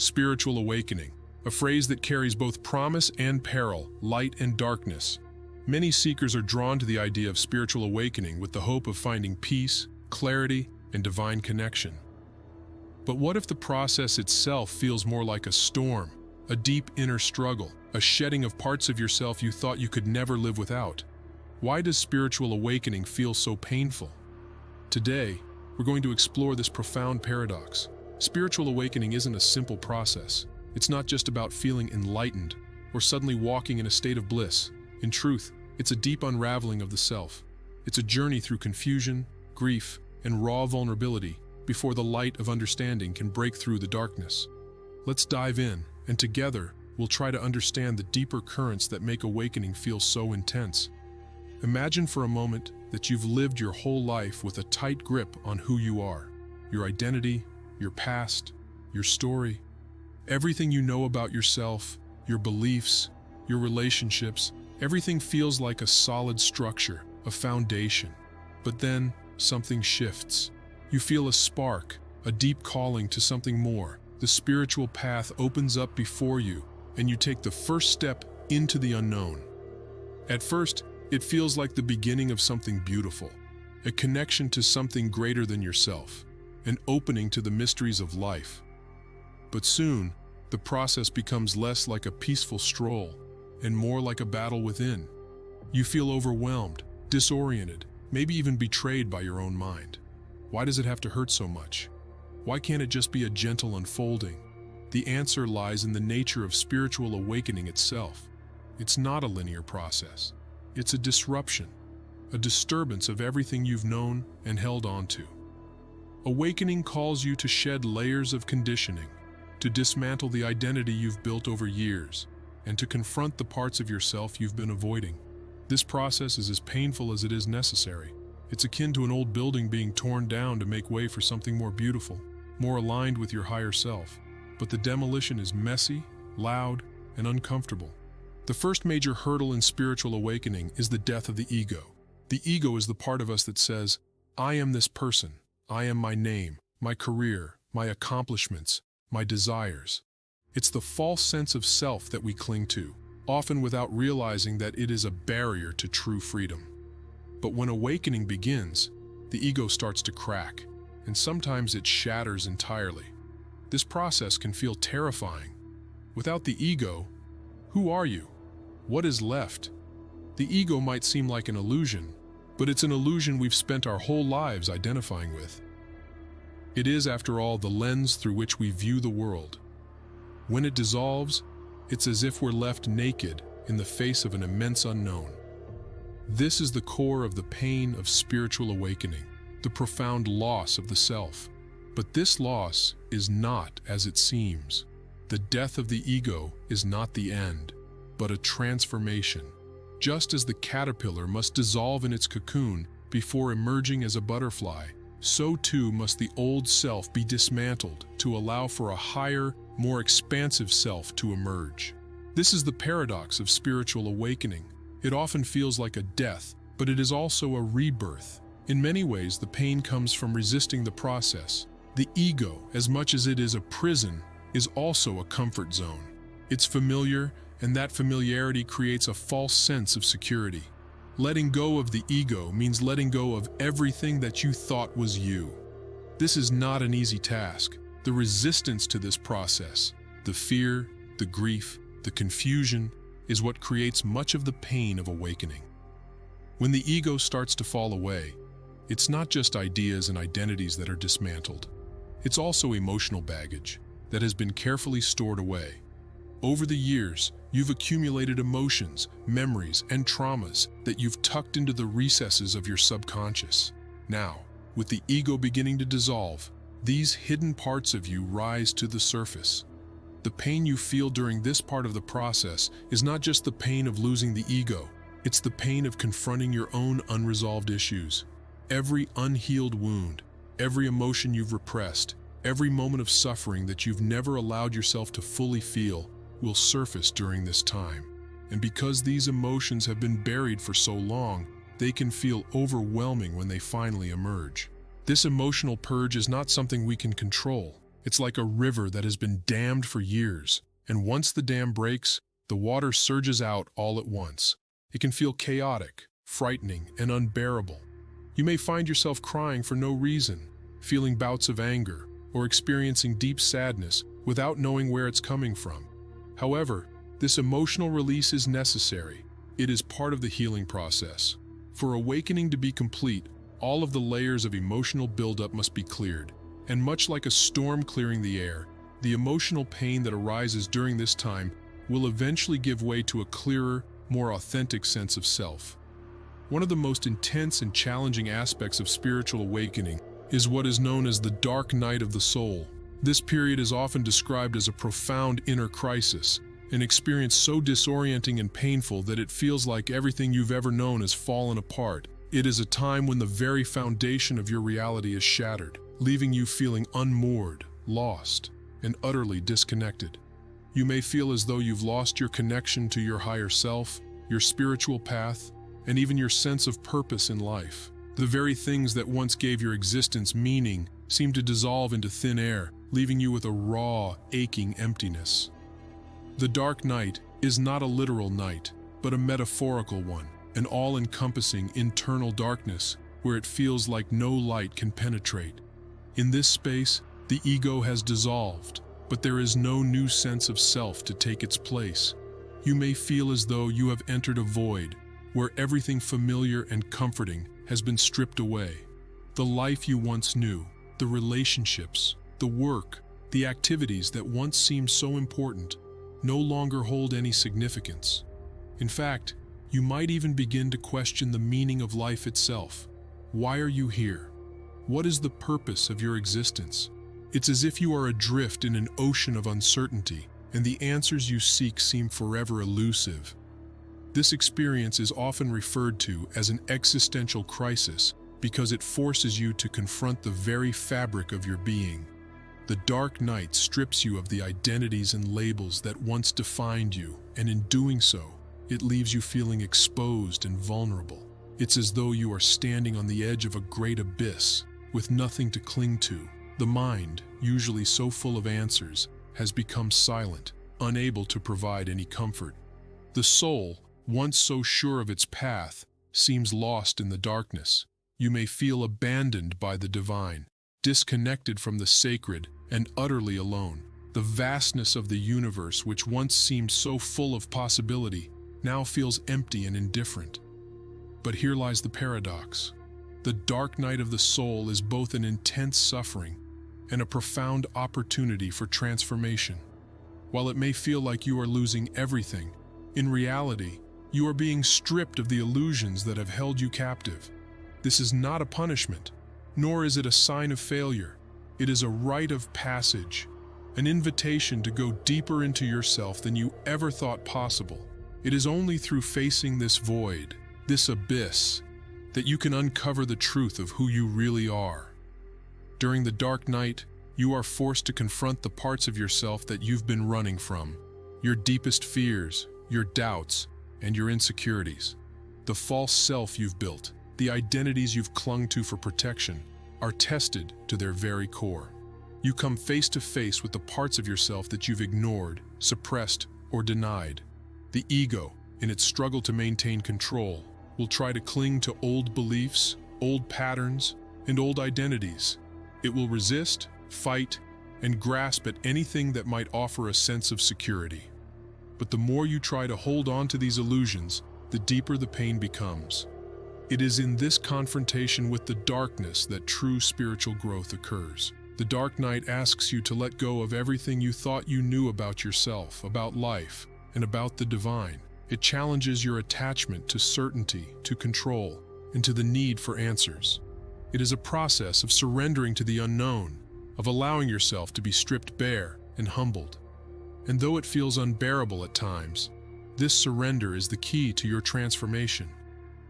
spiritual awakening, a phrase that carries both promise and peril, light and darkness. Many seekers are drawn to the idea of spiritual awakening with the hope of finding peace, clarity, and divine connection. But what if the process itself feels more like a storm, a deep inner struggle, a shedding of parts of yourself you thought you could never live without? Why does spiritual awakening feel so painful? Today, we're going to explore this profound paradox. Spiritual awakening isn't a simple process. It's not just about feeling enlightened or suddenly walking in a state of bliss. In truth, it's a deep unraveling of the self. It's a journey through confusion, grief, and raw vulnerability before the light of understanding can break through the darkness. Let's dive in, and together, we'll try to understand the deeper currents that make awakening feel so intense. Imagine for a moment that you've lived your whole life with a tight grip on who you are, your identity, your past, your story. Everything you know about yourself, your beliefs, your relationships, everything feels like a solid structure, a foundation. But then, something shifts. You feel a spark, a deep calling to something more. The spiritual path opens up before you, and you take the first step into the unknown. At first, it feels like the beginning of something beautiful, a connection to something greater than yourself, an opening to the mysteries of life. But soon, the process becomes less like a peaceful stroll and more like a battle within. You feel overwhelmed, disoriented, maybe even betrayed by your own mind. Why does it have to hurt so much? Why can't it just be a gentle unfolding? The answer lies in the nature of spiritual awakening itself. It's not a linear process. It's a disruption, a disturbance of everything you've known and held on to. Awakening calls you to shed layers of conditioning, to dismantle the identity you've built over years, and to confront the parts of yourself you've been avoiding. This process is as painful as it is necessary. It's akin to an old building being torn down to make way for something more beautiful, more aligned with your higher self. But the demolition is messy, loud, and uncomfortable. The first major hurdle in spiritual awakening is the death of the ego. The ego is the part of us that says, I am this person, I am my name, my career, my accomplishments, my desires. It's the false sense of self that we cling to, often without realizing that it is a barrier to true freedom. But when awakening begins, the ego starts to crack, and sometimes it shatters entirely. This process can feel terrifying. Without the ego, who are you? What is left? The ego might seem like an illusion, but it's an illusion we've spent our whole lives identifying with. It is, after all, the lens through which we view the world. When it dissolves, it's as if we're left naked in the face of an immense unknown. This is the core of the pain of spiritual awakening, the profound loss of the self. But this loss is not as it seems. The death of the ego is not the end, but a transformation. Just as the caterpillar must dissolve in its cocoon before emerging as a butterfly, so too must the old self be dismantled to allow for a higher, more expansive self to emerge. This is the paradox of spiritual awakening. It often feels like a death, but it is also a rebirth. In many ways, the pain comes from resisting the process. The ego, as much as it is a prison, is also a comfort zone. It's familiar, and that familiarity creates a false sense of security. Letting go of the ego means letting go of everything that you thought was you. This is not an easy task. The resistance to this process, the fear, the grief, the confusion, is what creates much of the pain of awakening. When the ego starts to fall away, it's not just ideas and identities that are dismantled. It's also emotional baggage that has been carefully stored away. Over the years, you've accumulated emotions, memories, and traumas that you've tucked into the recesses of your subconscious. Now, with the ego beginning to dissolve, these hidden parts of you rise to the surface. The pain you feel during this part of the process is not just the pain of losing the ego, it's the pain of confronting your own unresolved issues. Every unhealed wound, every emotion you've repressed, every moment of suffering that you've never allowed yourself to fully feel will surface during this time. And because these emotions have been buried for so long, they can feel overwhelming when they finally emerge. This emotional purge is not something we can control. It's like a river that has been dammed for years, and once the dam breaks, the water surges out all at once. It can feel chaotic, frightening, and unbearable. You may find yourself crying for no reason, feeling bouts of anger, or experiencing deep sadness without knowing where it's coming from. However, this emotional release is necessary. It is part of the healing process. For awakening to be complete, all of the layers of emotional buildup must be cleared. And much like a storm clearing the air, the emotional pain that arises during this time will eventually give way to a clearer, more authentic sense of self. One of the most intense and challenging aspects of spiritual awakening is what is known as the dark night of the soul. This period is often described as a profound inner crisis, an experience so disorienting and painful that it feels like everything you've ever known has fallen apart. It is a time when the very foundation of your reality is shattered, leaving you feeling unmoored, lost, and utterly disconnected. You may feel as though you've lost your connection to your higher self, your spiritual path, and even your sense of purpose in life. The very things that once gave your existence meaning seem to dissolve into thin air, leaving you with a raw, aching emptiness. The dark night is not a literal night, but a metaphorical one, an all-encompassing internal darkness where it feels like no light can penetrate. In this space, the ego has dissolved, but there is no new sense of self to take its place. You may feel as though you have entered a void, where everything familiar and comforting has been stripped away. The life you once knew, the relationships, the work, the activities that once seemed so important, no longer hold any significance. In fact, you might even begin to question the meaning of life itself. Why are you here? What is the purpose of your existence? It's as if you are adrift in an ocean of uncertainty, and the answers you seek seem forever elusive. This experience is often referred to as an existential crisis because it forces you to confront the very fabric of your being. The dark night strips you of the identities and labels that once defined you, and in doing so, it leaves you feeling exposed and vulnerable. It's as though you are standing on the edge of a great abyss, with nothing to cling to. The mind, usually so full of answers, has become silent, unable to provide any comfort. The soul, once so sure of its path, seems lost in the darkness. You may feel abandoned by the divine, disconnected from the sacred, and utterly alone. The vastness of the universe, which once seemed so full of possibility, now feels empty and indifferent. But here lies the paradox. The dark night of the soul is both an intense suffering and a profound opportunity for transformation. While it may feel like you are losing everything, in reality, you are being stripped of the illusions that have held you captive. This is not a punishment, nor is it a sign of failure. It is a rite of passage, an invitation to go deeper into yourself than you ever thought possible. It is only through facing this void, this abyss, that you can uncover the truth of who you really are. During the dark night, you are forced to confront the parts of yourself that you've been running from, your deepest fears, your doubts, and your insecurities. The false self you've built, the identities you've clung to for protection, are tested to their very core. You come face to face with the parts of yourself that you've ignored, suppressed, or denied. The ego, in its struggle to maintain control, will try to cling to old beliefs, old patterns, and old identities. It will resist, fight, and grasp at anything that might offer a sense of security. But the more you try to hold on to these illusions, the deeper the pain becomes. It is in this confrontation with the darkness that true spiritual growth occurs. The dark night asks you to let go of everything you thought you knew about yourself, about life, and about the divine. It challenges your attachment to certainty, to control, and to the need for answers. It is a process of surrendering to the unknown, of allowing yourself to be stripped bare and humbled. And though it feels unbearable at times, this surrender is the key to your transformation.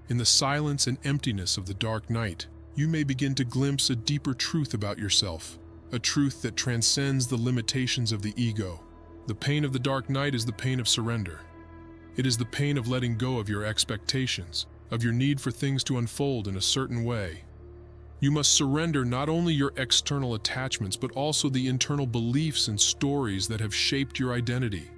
In the silence and emptiness of the dark night, you may begin to glimpse a deeper truth about yourself, a truth that transcends the limitations of the ego. The pain of the dark night is the pain of surrender. It is the pain of letting go of your expectations, of your need for things to unfold in a certain way. You must surrender not only your external attachments, but also the internal beliefs and stories that have shaped your identity.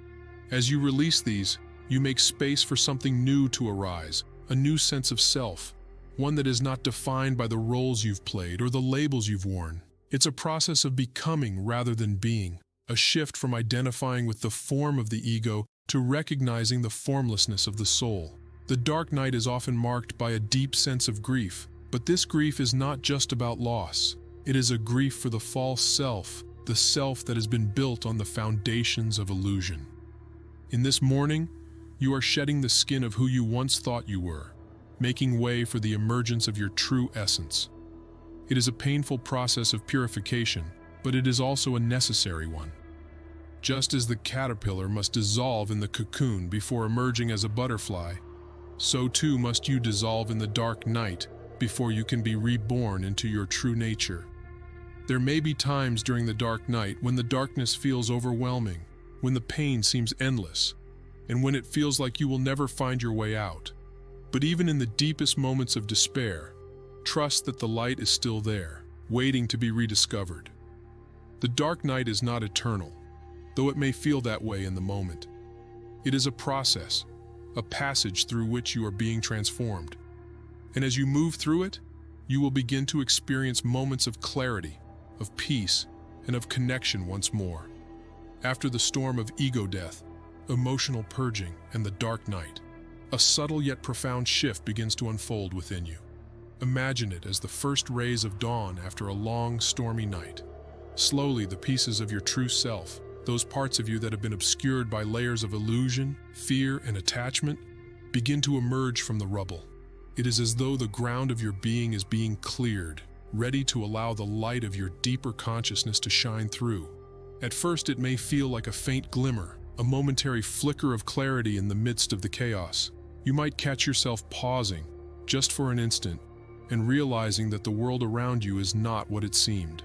As you release these, you make space for something new to arise, a new sense of self, one that is not defined by the roles you've played or the labels you've worn. It's a process of becoming rather than being, a shift from identifying with the form of the ego to recognizing the formlessness of the soul. The dark night is often marked by a deep sense of grief, but this grief is not just about loss. It is a grief for the false self, the self that has been built on the foundations of illusion. In this mourning, you are shedding the skin of who you once thought you were, making way for the emergence of your true essence. It is a painful process of purification, but it is also a necessary one. Just as the caterpillar must dissolve in the cocoon before emerging as a butterfly, so too must you dissolve in the dark night before you can be reborn into your true nature. There may be times during the dark night when the darkness feels overwhelming, when the pain seems endless, and when it feels like you will never find your way out. But even in the deepest moments of despair, trust that the light is still there, waiting to be rediscovered. The dark night is not eternal, though it may feel that way in the moment. It is a process, a passage through which you are being transformed. And as you move through it, you will begin to experience moments of clarity, of peace, and of connection once more. After the storm of ego death, emotional purging, and the dark night, a subtle yet profound shift begins to unfold within you. Imagine it as the first rays of dawn after a long, stormy night. Slowly, the pieces of your true self, those parts of you that have been obscured by layers of illusion, fear, and attachment, begin to emerge from the rubble. It is as though the ground of your being is being cleared, ready to allow the light of your deeper consciousness to shine through. At first, it may feel like a faint glimmer, a momentary flicker of clarity in the midst of the chaos. You might catch yourself pausing, just for an instant, and realizing that the world around you is not what it seemed.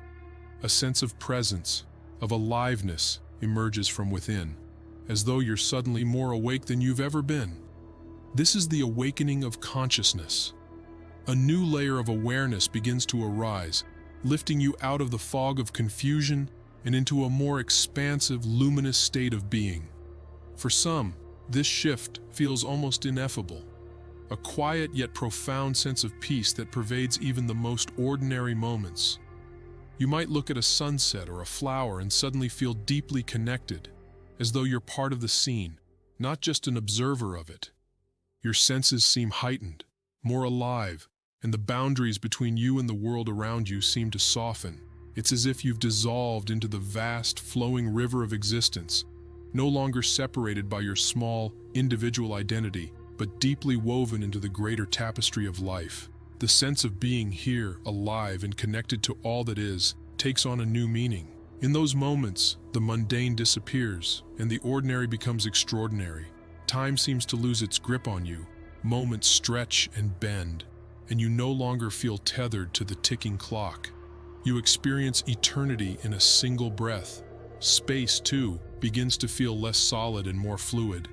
A sense of presence, of aliveness, emerges from within, as though you're suddenly more awake than you've ever been. This is the awakening of consciousness. A new layer of awareness begins to arise, lifting you out of the fog of confusion and into a more expansive, luminous state of being. For some, this shift feels almost ineffable, a quiet yet profound sense of peace that pervades even the most ordinary moments. You might look at a sunset or a flower and suddenly feel deeply connected, as though you're part of the scene, not just an observer of it. Your senses seem heightened, more alive, and the boundaries between you and the world around you seem to soften. It's as if you've dissolved into the vast, flowing river of existence, no longer separated by your small, individual identity, but deeply woven into the greater tapestry of life. The sense of being here, alive, and connected to all that is, takes on a new meaning. In those moments, the mundane disappears, and the ordinary becomes extraordinary. Time seems to lose its grip on you, moments stretch and bend, and you no longer feel tethered to the ticking clock. You experience eternity in a single breath. Space, too, begins to feel less solid and more fluid.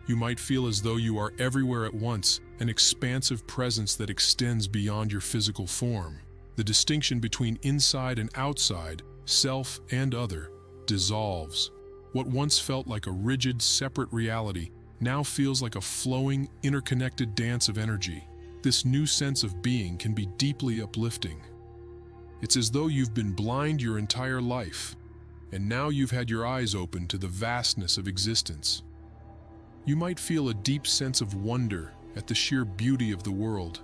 You might feel as though you are everywhere at once, an expansive presence that extends beyond your physical form. The distinction between inside and outside, self and other, dissolves. What once felt like a rigid, separate reality now feels like a flowing, interconnected dance of energy. This new sense of being can be deeply uplifting. It's as though you've been blind your entire life, and now you've had your eyes open to the vastness of existence. You might feel a deep sense of wonder at the sheer beauty of the world,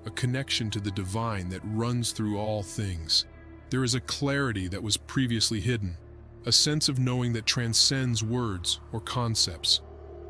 a connection to the divine that runs through all things. There is a clarity that was previously hidden, a sense of knowing that transcends words or concepts.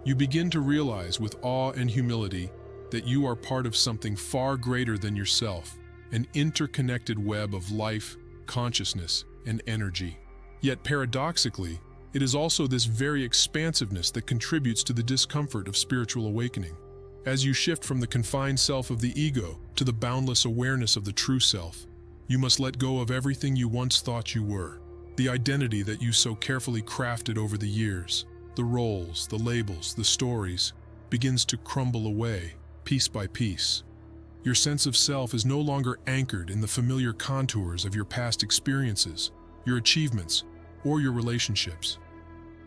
You begin to realize with awe and humility that you are part of something far greater than yourself, an interconnected web of life, consciousness, and energy. Yet paradoxically, it is also this very expansiveness that contributes to the discomfort of spiritual awakening. As you shift from the confined self of the ego to the boundless awareness of the true self, you must let go of everything you once thought you were, the identity that you so carefully crafted over the years. The roles, the labels, the stories begins to crumble away, piece by piece. Your sense of self is no longer anchored in the familiar contours of your past experiences, your achievements, or your relationships.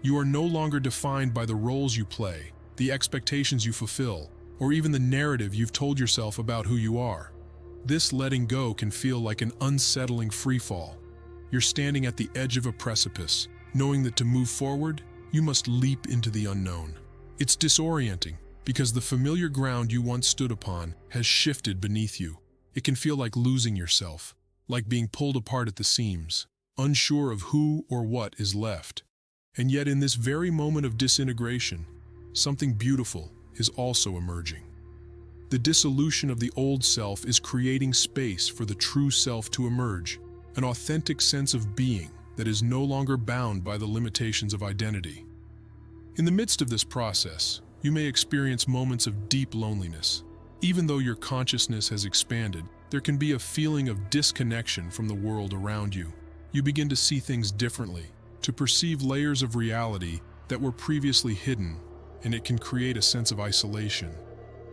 You are no longer defined by the roles you play, the expectations you fulfill, or even the narrative you've told yourself about who you are. This letting go can feel like an unsettling freefall. You're standing at the edge of a precipice, knowing that to move forward, you must leap into the unknown. It's disorienting, because the familiar ground you once stood upon has shifted beneath you. It can feel like losing yourself, like being pulled apart at the seams, unsure of who or what is left. And yet in this very moment of disintegration, something beautiful is also emerging. The dissolution of the old self is creating space for the true self to emerge, an authentic sense of being that is no longer bound by the limitations of identity. In the midst of this process, you may experience moments of deep loneliness. Even though your consciousness has expanded, there can be a feeling of disconnection from the world around you. You begin to see things differently, to perceive layers of reality that were previously hidden, and it can create a sense of isolation.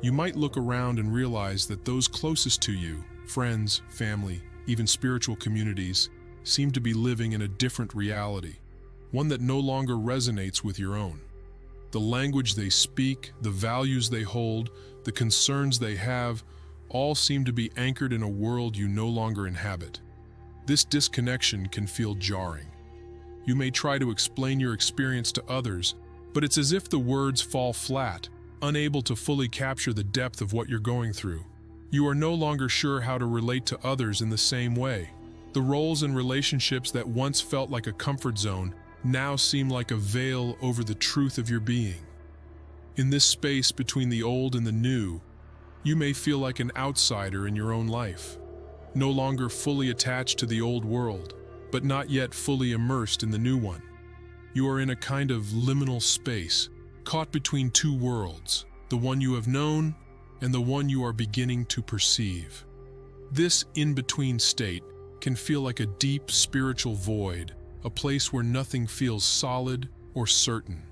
You might look around and realize that those closest to you, friends, family, even spiritual communities, seem to be living in a different reality, one that no longer resonates with your own. The language they speak, the values they hold, the concerns they have, all seem to be anchored in a world you no longer inhabit. This disconnection can feel jarring. You may try to explain your experience to others, but it's as if the words fall flat, unable to fully capture the depth of what you're going through. You are no longer sure how to relate to others in the same way. The roles and relationships that once felt like a comfort zone now seem like a veil over the truth of your being. In this space between the old and the new, you may feel like an outsider in your own life, no longer fully attached to the old world, but not yet fully immersed in the new one. You are in a kind of liminal space, caught between two worlds, the one you have known and the one you are beginning to perceive. This in-between state can feel like a deep spiritual void, a place where nothing feels solid or certain.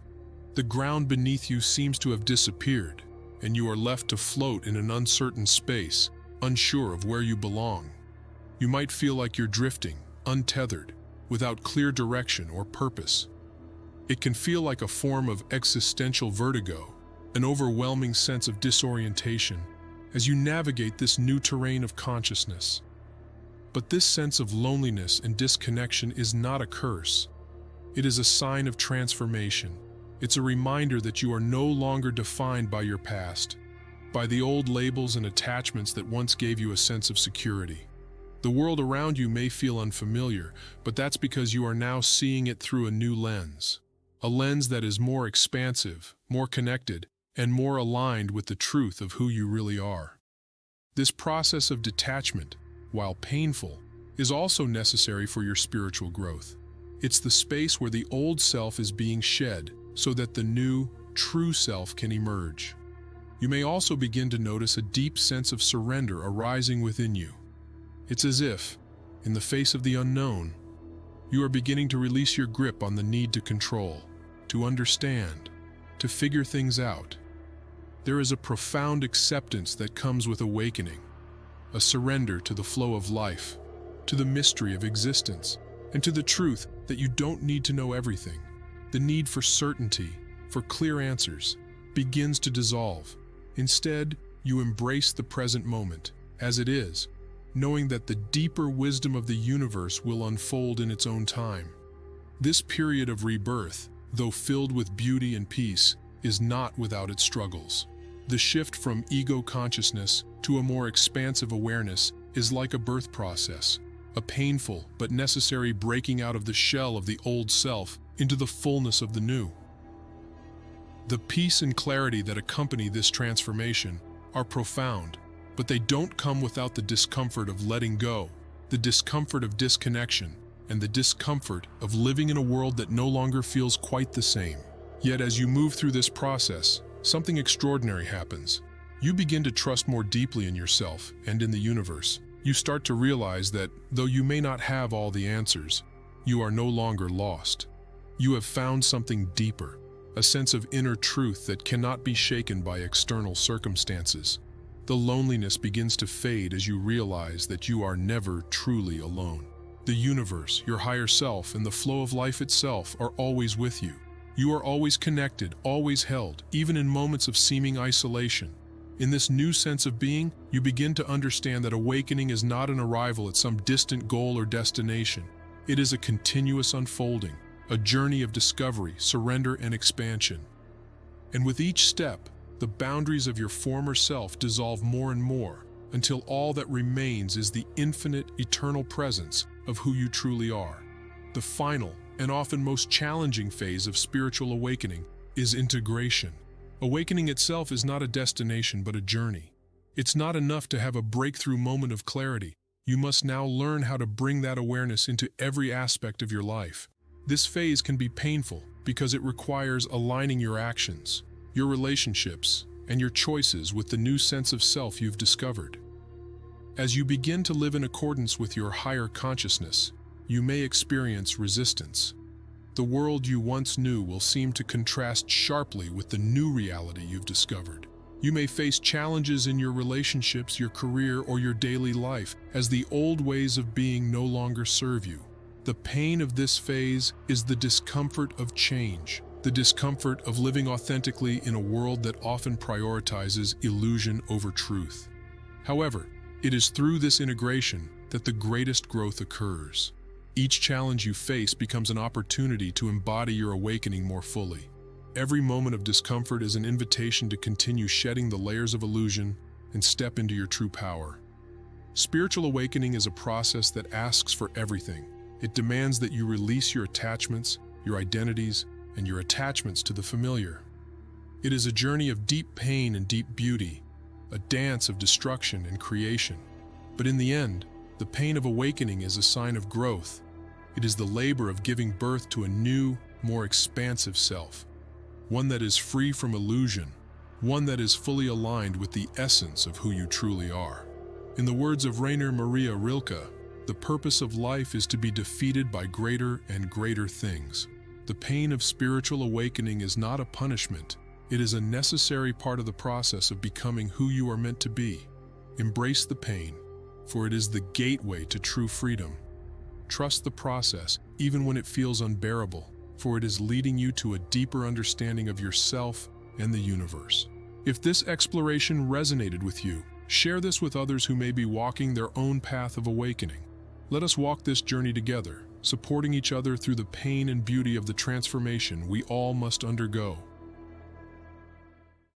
The ground beneath you seems to have disappeared, and you are left to float in an uncertain space, unsure of where you belong. You might feel like you're drifting, untethered, without clear direction or purpose. It can feel like a form of existential vertigo, an overwhelming sense of disorientation, as you navigate this new terrain of consciousness. But this sense of loneliness and disconnection is not a curse. It is a sign of transformation. It's a reminder that you are no longer defined by your past, by the old labels and attachments that once gave you a sense of security. The world around you may feel unfamiliar, but that's because you are now seeing it through a new lens. A lens that is more expansive, more connected, and more aligned with the truth of who you really are. This process of detachment, while painful, is also necessary for your spiritual growth. It's the space where the old self is being shed so that the new, true self can emerge. You may also begin to notice a deep sense of surrender arising within you. It's as if, in the face of the unknown, you are beginning to release your grip on the need to control, to understand, to figure things out. There is a profound acceptance that comes with awakening, a surrender to the flow of life, to the mystery of existence, and to the truth that you don't need to know everything. The need for certainty, for clear answers, begins to dissolve. Instead, you embrace the present moment, as it is, knowing that the deeper wisdom of the universe will unfold in its own time. This period of rebirth, though filled with beauty and peace, is not without its struggles. The shift from ego consciousness to a more expansive awareness is like a birth process, a painful but necessary breaking out of the shell of the old self into the fullness of the new. The peace and clarity that accompany this transformation are profound, but they don't come without the discomfort of letting go, the discomfort of disconnection, and the discomfort of living in a world that no longer feels quite the same. Yet as you move through this process, something extraordinary happens. You begin to trust more deeply in yourself and in the universe. You start to realize that, though you may not have all the answers, you are no longer lost. You have found something deeper, a sense of inner truth that cannot be shaken by external circumstances. The loneliness begins to fade as you realize that you are never truly alone. The universe, your higher self, and the flow of life itself are always with you. You are always connected, always held, even in moments of seeming isolation. In this new sense of being, you begin to understand that awakening is not an arrival at some distant goal or destination. It is a continuous unfolding, a journey of discovery, surrender, and expansion. And with each step, the boundaries of your former self dissolve more and more, until all that remains is the infinite, eternal presence of who you truly are. The final, and often most challenging phase of spiritual awakening is integration. Awakening itself is not a destination but a journey. It's not enough to have a breakthrough moment of clarity. You must now learn how to bring that awareness into every aspect of your life. This phase can be painful because it requires aligning your actions, your relationships, and your choices with the new sense of self you've discovered. As you begin to live in accordance with your higher consciousness, you may experience resistance. The world you once knew will seem to contrast sharply with the new reality you've discovered. You may face challenges in your relationships, your career, or your daily life as the old ways of being no longer serve you. The pain of this phase is the discomfort of change, the discomfort of living authentically in a world that often prioritizes illusion over truth. However, it is through this integration that the greatest growth occurs. Each challenge you face becomes an opportunity to embody your awakening more fully. Every moment of discomfort is an invitation to continue shedding the layers of illusion and step into your true power. Spiritual awakening is a process that asks for everything. It demands that you release your attachments, your identities, and your attachments to the familiar. It is a journey of deep pain and deep beauty, a dance of destruction and creation. But in the end, the pain of awakening is a sign of growth. It is the labor of giving birth to a new, more expansive self. One that is free from illusion, one that is fully aligned with the essence of who you truly are. In the words of Rainer Maria Rilke, the purpose of life is to be defeated by greater and greater things. The pain of spiritual awakening is not a punishment. It is a necessary part of the process of becoming who you are meant to be. Embrace the pain, for it is the gateway to true freedom. Trust the process, even when it feels unbearable, for it is leading you to a deeper understanding of yourself and the universe. If this exploration resonated with you, share this with others who may be walking their own path of awakening. Let us walk this journey together, supporting each other through the pain and beauty of the transformation we all must undergo.